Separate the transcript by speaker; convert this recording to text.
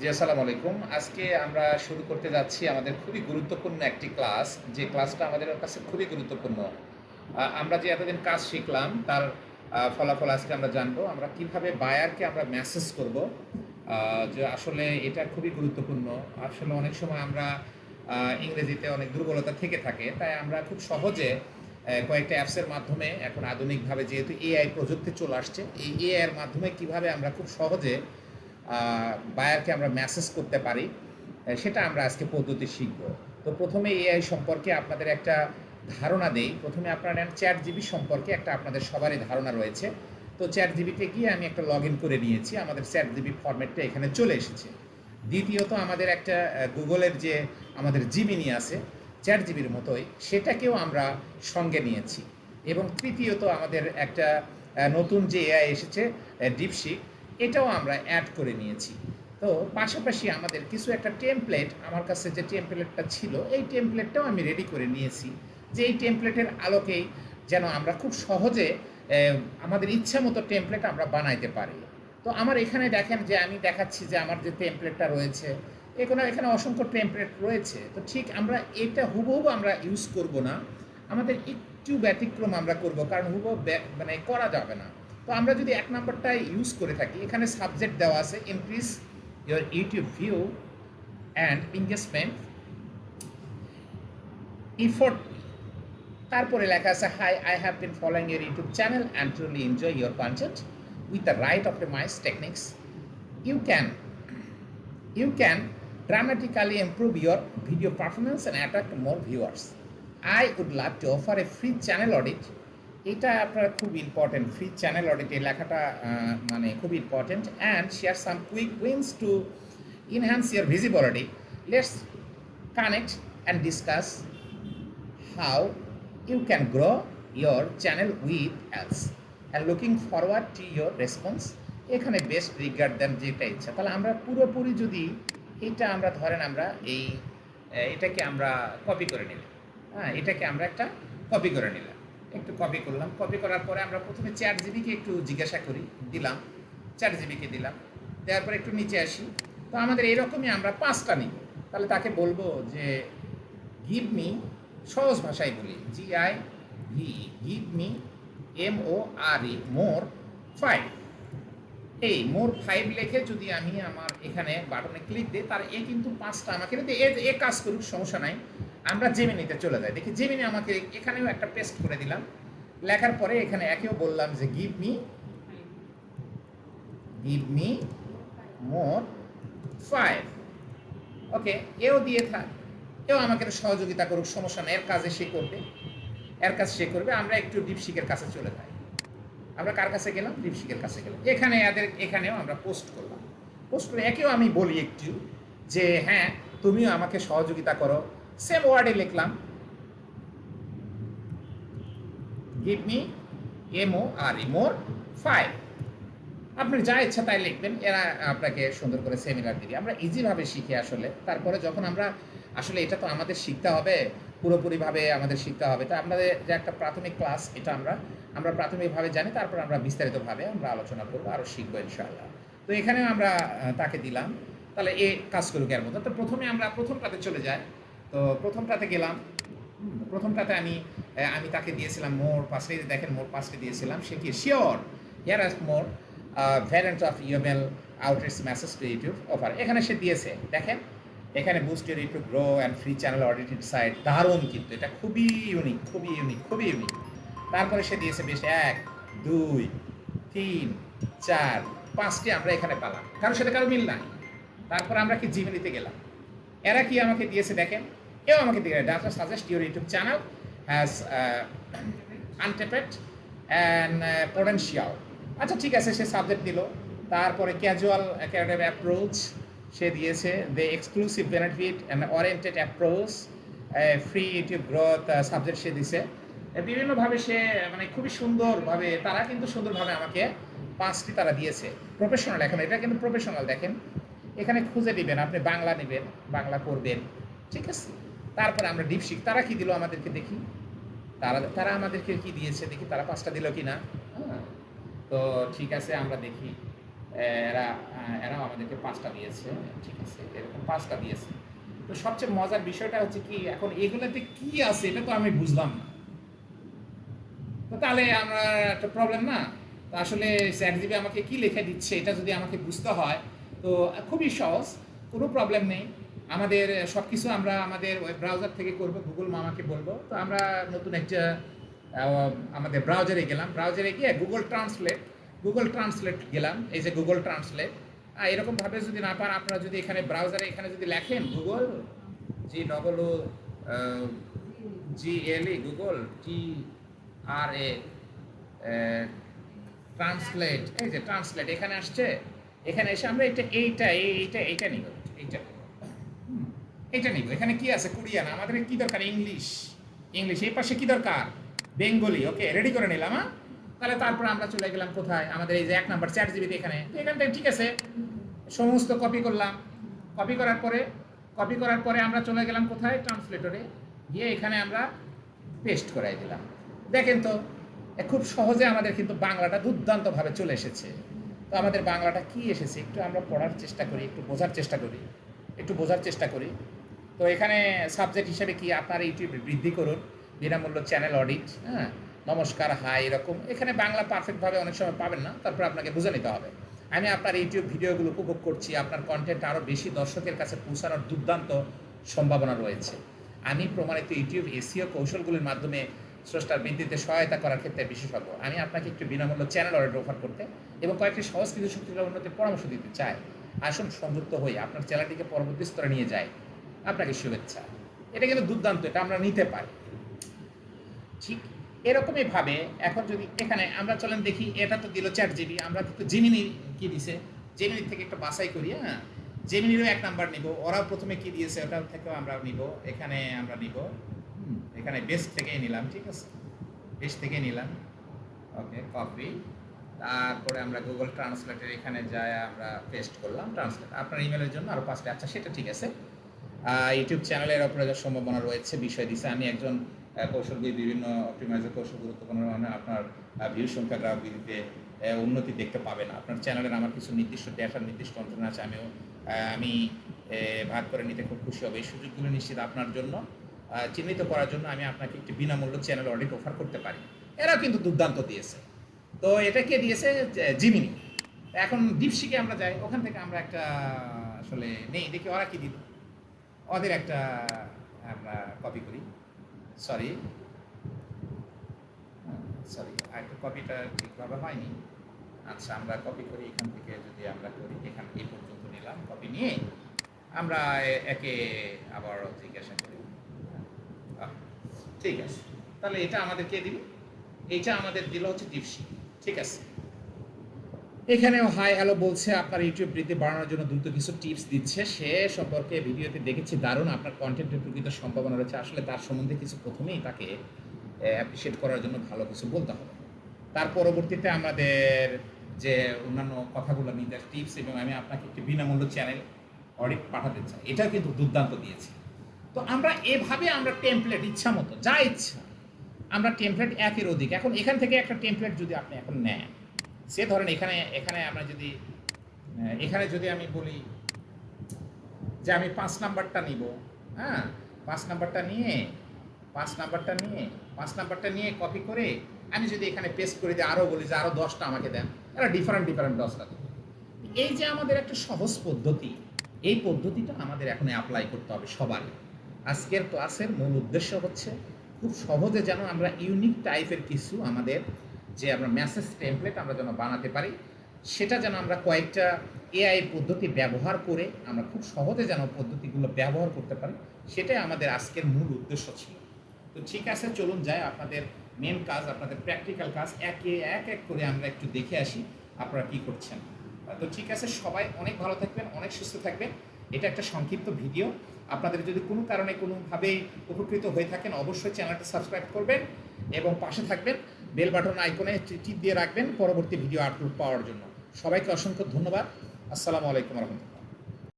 Speaker 1: জি, আসসালামু আলাইকুম। আজকে আমরা শুরু করতে যাচ্ছি আমাদের খুবই গুরুত্বপূর্ণ একটি ক্লাস, যে ক্লাসটা আমাদের কাছে খুবই গুরুত্বপূর্ণ। আমরা যে এতদিন কাজ শিখলাম তার ফলাফল আজকে আমরা জানবো। আমরা কিভাবে বায়ারকে আমরা মেসেজ করব। যে আসলে এটা খুবই গুরুত্বপূর্ণ। আসলে অনেক সময় আমরা ইংরেজিতে অনেক দুর্বলতা থেকে থাকে। তাই আমরা খুব সহজে কয়েকটা অ্যাপসের মাধ্যমে এখন আধুনিকভাবে যেহেতু এআই প্রযুক্তি চলে আসছে, এই এআই এর মাধ্যমে কিভাবে আমরা খুব সহজে বায়ারকে আমরা মেসেজ করতে পারি, সেটা আমরা আজকে পদ্ধতি শিখব। তো প্রথমে এআই সম্পর্কে আপনাদের একটা ধারণা দেই। প্রথমে আপনারা নেন চ্যাট জিবি সম্পর্কে একটা আপনাদের সবারই ধারণা রয়েছে। তো চ্যাট জিবিতে গিয়ে আমি একটা লগ ইন করে নিয়েছি, আমাদের চ্যাট জিবি ফরম্যাটটা এখানে চলে এসেছে। দ্বিতীয়ত আমাদের একটা গুগলের যে আমাদের জিমিনি আছে চ্যাট জিবির মতোই, সেটাকেও আমরা সঙ্গে নিয়েছি। এবং তৃতীয়ত আমাদের একটা নতুন যে এআই এসেছে ডিপশিক, এটাও আমরা অ্যাড করে নিয়েছি। তো পাশাপাশি আমাদের কিছু একটা টেমপ্লেট, আমার কাছে যে টেমপ্লেটটা ছিল এই টেমপ্লেটটাও আমি রেডি করে নিয়েছি, যে এই টেমপ্লেটের আলোকেই যেন আমরা খুব সহজে আমাদের ইচ্ছা মতো টেমপ্লেট আমরা বানাইতে পারি। তো আমার এখানে দেখেন যে আমি দেখাচ্ছি যে আমার যে টেমপ্লেটটা রয়েছে, এখানে অসংখ্য টেমপ্লেট রয়েছে। তো ঠিক আমরা এটা হুবহু আমরা ইউজ করব না, আমাদের একটু ব্যতিক্রম আমরা করব, কারণ হুবহু মানে করা যাবে না। তো আমরা যদি এক নাম্বারটা ইউজ করে থাকি, এখানে সাবজেক্ট দেওয়া আছে increase your YouTube view and engagement effort, তারপরে লেখা আছে hi, I have been following your YouTube channel and truly enjoy your content with the right optimize techniques you can you can dramatically improve your video performance and attract more viewers. I would love to offer a free channel audit. এটা আপনার খুব important, free channel audit, এই লেখাটা মানে খুব important. And share some quick wins to enhance your visibility. Let's connect and discuss how you can grow your channel with ads and looking forward to your response. এখানে best regard দেন, যেটা ইচ্ছা। তাহলে আমরা পুরোপুরি যদি এটা আমরা ধরেন আমরা এটাকে আমরা কপি করে নিলাম, এটাকে আমরা একটা কপি করে নিলাম, একটু কপি করলাম। কপি করার পরে আমরা প্রথমে চ্যাট জিবিকে একটু জিজ্ঞাসা করি, দিলাম, চ্যাট জিবিকে দিলাম, দেওয়ার পরে একটু নিচে আসি। তো আমাদের এইরকমই আমরা 5টা নিব। তাহলে তাকে বলবো যে গিভ মি, সহজ ভাষায় বলি GIV, গিভ মি MORE, মোর 5। এই মোর 5 লিখে যদি আমি আমার এখানে বাটনে ক্লিক দিই, তার কিন্তু 5টা আমাকে এ কাজ করুক, সমস্যা নাই। আমরা জেমিনিতে চলে যাই, দেখি জেমিনি আমাকে এখানেও একটা পেস্ট করে দিলাম। লেখার পরে এখানে একেও বললাম যে গিভ মি মোর 5। ওকে, এও দিয়ে থাক, এও আমাকে সহযোগিতা করুক, সমস্যা নেই, এর কাজে সে করবে, এর কাজ সে করবে। আমরা একটু ডিপশিকের কাছে চলে যাই। আমরা কার কাছে গেলাম? ডিপশিকের কাছে গেলাম। এখানেও আমরা পোস্ট করলাম। পোস্ট করে একেও আমি বলি একটু যে হ্যাঁ, তুমিও আমাকে সহযোগিতা করো। সেম ওয়ার্ডে লিখলাম গিভ মি MORE, মোর 5। আপনার যা ইচ্ছা তাই লিখবেন, এরা আপনাকে সুন্দর করে সেমিনার দিবে। আমরা ইজিভাবে শিখি আসলে। তারপরে যখন আমরা আসলে এটা তো আমাদের শিখতে হবে, পুরোপুরিভাবে আমাদের শিখতে হবে। তো আমাদের যে একটা প্রাথমিক ক্লাস, এটা আমরা প্রাথমিকভাবে জানি, তারপর আমরা বিস্তারিতভাবে আমরা আলোচনা করবো, আরও শিখবো ইনশাআল্লাহ। তো এখানেও আমরা তাকে দিলাম, তাহলে এ কাজ করুক এর মতো। তো প্রথমে আমরা প্রথমটাতে চলে যাই। তো প্রথমটাতে গেলাম, প্রথমটাতে আমি তাকে দিয়েছিলাম মোর 5, দেখেন মোর 5 দিয়েছিলাম। সে কি sure here are more variant of email outreach message to YouTube offer, এখানে সে দিয়েছে। দেখেন এখানে boost your YouTube grow and free channel audited site, দারুণ কিন্তু এটা খুবই ইউনিক, খুবই ইউনিক, খুবই ইউনিক। তারপরে সে দিয়েছে বেশ 1 2 3 4 5টি আমরা এখানে পেলাম, কারোর সাথে কারো মিল নাই। তারপর আমরা কি জিমেলিতে গেলাম, এরা কি আমাকে দিয়েছে দেখেন, এও আমাকে দিয়ে data suggest your YouTube channel has untapped and potential. আচ্ছা ঠিক আছে, সে সাবজেক্ট দিল। তারপরে ক্যাজুয়াল অ্যাকাডেমিক অ্যাপ্রোচ সে দিয়েছে, the exclusive benefit and oriented approach, free YouTube growth subject সে দিছে। বিভিন্নভাবে সে মানে খুবই সুন্দরভাবে, তারা কিন্তু সুন্দরভাবে আমাকে 5টি তারা দিয়েছে। প্রফেশনাল, এখন এটা কিন্তু প্রফেশনাল। দেখেন এখানে খুঁজে দিবেন, আপনি বাংলা নেবেন, বাংলা করবেন, ঠিক আছে। তারপরে আমরা ডিপশিক, তারা কি দিল আমাদেরকে দেখি, তারা আমাদেরকে কি দিয়েছে দেখি, তারা 5টা দিল কি না। হ্যাঁ, তো ঠিক আছে আমরা দেখি। এরাও আমাদেরকে 5টা দিয়েছে, ঠিক আছে, এরকম 5টা দিয়েছে। তো সবচেয়ে মজার বিষয়টা হচ্ছে কি, এখন এগুলোতে কি আছে এটা তো আমি বুঝলাম না। তো তাহলে আমরা একটা প্রবলেম না? তো আসলে চ্যাটজিপিটি আমাকে কি লিখে দিচ্ছে এটা যদি আমাকে বুঝতে হয়, তো খুবই সহজ, কোনো প্রবলেম নেই। আমাদের সব কিছু আমরা আমাদের ওয়েব ব্রাউজার থেকে করব, গুগল মামাকে বলবো। তো আমরা নতুন একটা আমাদের ব্রাউজারে গেলাম, ব্রাউজারে গিয়ে গুগল ট্রান্সলেট গেলাম, এই যে গুগল ট্রান্সলেট। এরকমভাবে যদি না পান, আপনারা যদি এখানে ব্রাউজারে এখানে যদি লেখেন Google GLE Google TRA translate, এই যে ট্রান্সলেট এখানে আসছে, এখানে এসে আমরা এইটা নিব, এইটা হুম, এইটা নিব। এখানে কি আছে? কোরিয়ান। আমাদের কি দরকার? ইংলিশ। এই পাশে কি দরকার? বেঙ্গলি। ওকে, রেডি করে নিলাম। তাহলে তারপর আমরা চলে গেলাম কোথায়? আমাদের এই যে 1 নাম্বার চ্যাটজিপিটি এখানে, এখানটায় ঠিক আছে, সমস্ত কপি করলাম। কপি করার পরে আমরা চলে গেলাম কোথায়? ট্রান্সলেটরে গিয়ে এখানে আমরা পেস্ট করাই দিলাম। দেখেন তো, খুব সহজে আমাদের কিন্তু বাংলাটা দুর্দান্তভাবে চলে এসেছে। তো আমাদের বাংলাটা কি এসেছে একটু আমরা পড়ার চেষ্টা করি, একটু বোঝার চেষ্টা করি। তো এখানে সাবজেক্ট হিসেবে কি, আপনার ইউটিউব বৃদ্ধি করুন, বিনামূল্য চ্যানেল অডিট, হ্যাঁ, নমস্কার, হাই, এরকম। এখানে বাংলা পারফেক্টভাবে অনেক সময় পাবেন না, তারপর আপনাকে বুঝে নিতে হবে। আমি আপনার ইউটিউব ভিডিওগুলো উপভোগ করছি, আপনার কন্টেন্ট আরও বেশি দর্শকের কাছে পৌঁছানোর দুর্দান্ত সম্ভাবনা রয়েছে। আমি প্রমাণিত ইউটিউব এসইও কৌশলগুলির মাধ্যমে স্রষ্টার বৃদ্ধিতে সহায়তা করার ক্ষেত্রে বিশেষজ্ঞ। আমি আপনাকে একটু বিনামূল্য চ্যানেল অডিট অফার করতে এবং কয়েকটি সহজ কিছু শক্তিশালী উন্নতির পরামর্শ দিতে চাই। আসুন সংযুক্ত হয়ে আপনার চ্যানেলটিকে পরবর্তী স্তরে নিয়ে যায়। আপনাকে শুভেচ্ছা। এটা কিন্তু দুর্দান্ত, এটা আমরা নিতে পারি। ঠিক এরকমই ভাবে এখন যদি এখানে আমরা চলেন দেখি, এটা তো দিল চ্যাটজিপিটি, আমরা কিন্তু জেমিনি কি দিছে, জেমিনি থেকে একটা বাছাই করি। হ্যাঁ, জেমিনিরও 1 নাম্বার নিব, ওরাও প্রথমে কি দিয়েছে ওটার থেকেও আমরা নিব, এখানে আমরা নিব, এখানে বেস্ট থেকেই নিলাম, ঠিক আছে, বেস্ট থেকে নিলাম। ওকে, কপি। তারপরে আমরা গুগল ট্রান্সলেটের এখানে যায় আমরা পেস্ট করলাম ট্রান্সলেট। আপনার ইমেলের জন্য আরও 5টা, আচ্ছা সেটা ঠিক আছে। ইউটিউব চ্যানেলের ওপরে যে সম্ভাবনা রয়েছে বিষয় দিছে। আমি একজন কৌশলবিদ, বিভিন্ন অপটিমাইজার কৌশল গুরুত্বপূর্ণ, মানে আপনার ভিউ সংখ্যা, গ্রাহক বৃদ্ধিতে উন্নতি দেখতে পাবেন। আপনার চ্যানেলের আমার কিছু নির্দিষ্ট ডেটার নির্দিষ্ট অন্তরণ আছে, আমি ভাগ করে নিতে খুব খুশি হবে। এই সুযোগগুলো নিশ্চিত আপনার জন্য চিহ্নিত করার জন্য আমি আপনাকে একটি বিনামূল্য চ্যানেল অডিট অফার করতে পারি। এরাও কিন্তু দুর্দান্ত দিয়েছে। তো এটা কে দিয়েছে? জিমিনি। এখন ডিপসিকে আমরা যাই, ওখান থেকে আমরা একটা আসলে নেই, দেখি ওরা কি দিল। ওদের একটা আমরা কপি করি, সরি, একটা কপিটা ঠিকভাবে হয়নি। আচ্ছা, আমরা কপি করি এখান থেকে, যদি আমরা করি এখান এই পর্যন্ত নিলাম, কপি নিয়ে আমরা একে আবার জিজ্ঞাসা করি। ঠিক আছে, তাহলে এটা আমাদের কে দিল? এইটা আমাদের দিল হচ্ছে দীপশি, ঠিক আছে। এখানেও হাই হ্যালো বলছে, আপনার ইউটিউব বৃদ্ধি বাড়ানোর জন্য দ্রুত কিছু টিপস দিচ্ছে। সে সম্পর্কে ভিডিওতে দেখেছি, দারুণ, আপনার কন্টেন্টের প্রকৃত সম্ভাবনা রয়েছে। আসলে তার সম্বন্ধে কিছু প্রথমেই তাকে অ্যাপ্রিসিয়েট করার জন্য ভালো কিছু বলতে হবে। তার পরবর্তীতে আমাদের যে অন্যান্য কথাগুলো নিতে টিপস, এবং আমি আপনাকে একটি বিনামূল্য চ্যানেল অডিট পাঠাতে চাই, এটাও কিন্তু দুর্দান্ত দিয়েছি। তো আমরা এভাবে আমরা টেমপ্লেট ইচ্ছা মতো যা ইচ্ছা আমরা টেমপ্লেট একের অধিক। এখন এখান থেকে একটা টেমপ্লেট যদি আপনি এখন নেন, সে ধরেন এখানে আমরা যদি এখানে যদি আমি বলি যে আমি 5 নাম্বারটা নিব, হ্যাঁ, 5 নাম্বারটা নিয়ে কপি করে আমি যদি এখানে পেস্ট করে দিই, আরও বলি যে আরও 10টা আমাকে দেন, এরা ডিফারেন্ট 10টা দেবে। এই যে আমাদের একটা সহজ পদ্ধতি, এই পদ্ধতিটা আমাদের এখন অ্যাপ্লাই করতে হবে সবারই। আজকের ক্লাসের মূল উদ্দেশ্য হচ্ছে খুব সহজে যেন আমরা ইউনিক টাইপের কিছু আমাদের যে আমরা মেসেজ টেমপ্লেট আমরা যেন বানাতে পারি, সেটা যেন আমরা কয়েকটা এআই পদ্ধতি ব্যবহার করে আমরা খুব সহজে যেন পদ্ধতিগুলো ব্যবহার করতে পারি, সেটাই আমাদের আজকের মূল উদ্দেশ্য ছিল। তো ঠিক আছে, চলুন যাই আপনাদের মেন কাজ, আপনাদের প্র্যাকটিক্যাল কাজ এক এক করে আমরা একটু দেখে আসি আপনারা কী করছেন। তো ঠিক আছে, সবাই অনেক ভালো থাকবেন, অনেক সুস্থ থাকবেন। এটা একটা সংক্ষিপ্ত ভিডিও। আপনাদের যদি কোনো কারণে কোনোভাবে উপকৃত হয়ে থাকেন, অবশ্যই চ্যানেলটা সাবস্ক্রাইব করবেন এবং পাশে থাকবেন, বেল বাটন আইকনে টিপ দিয়ে রাখবেন পরবর্তী ভিডিও আপলোড পাওয়ার জন্য। সবাইকে অসংখ্য ধন্যবাদ। আসসালামু আলাইকুম রহমতুল্লাহ।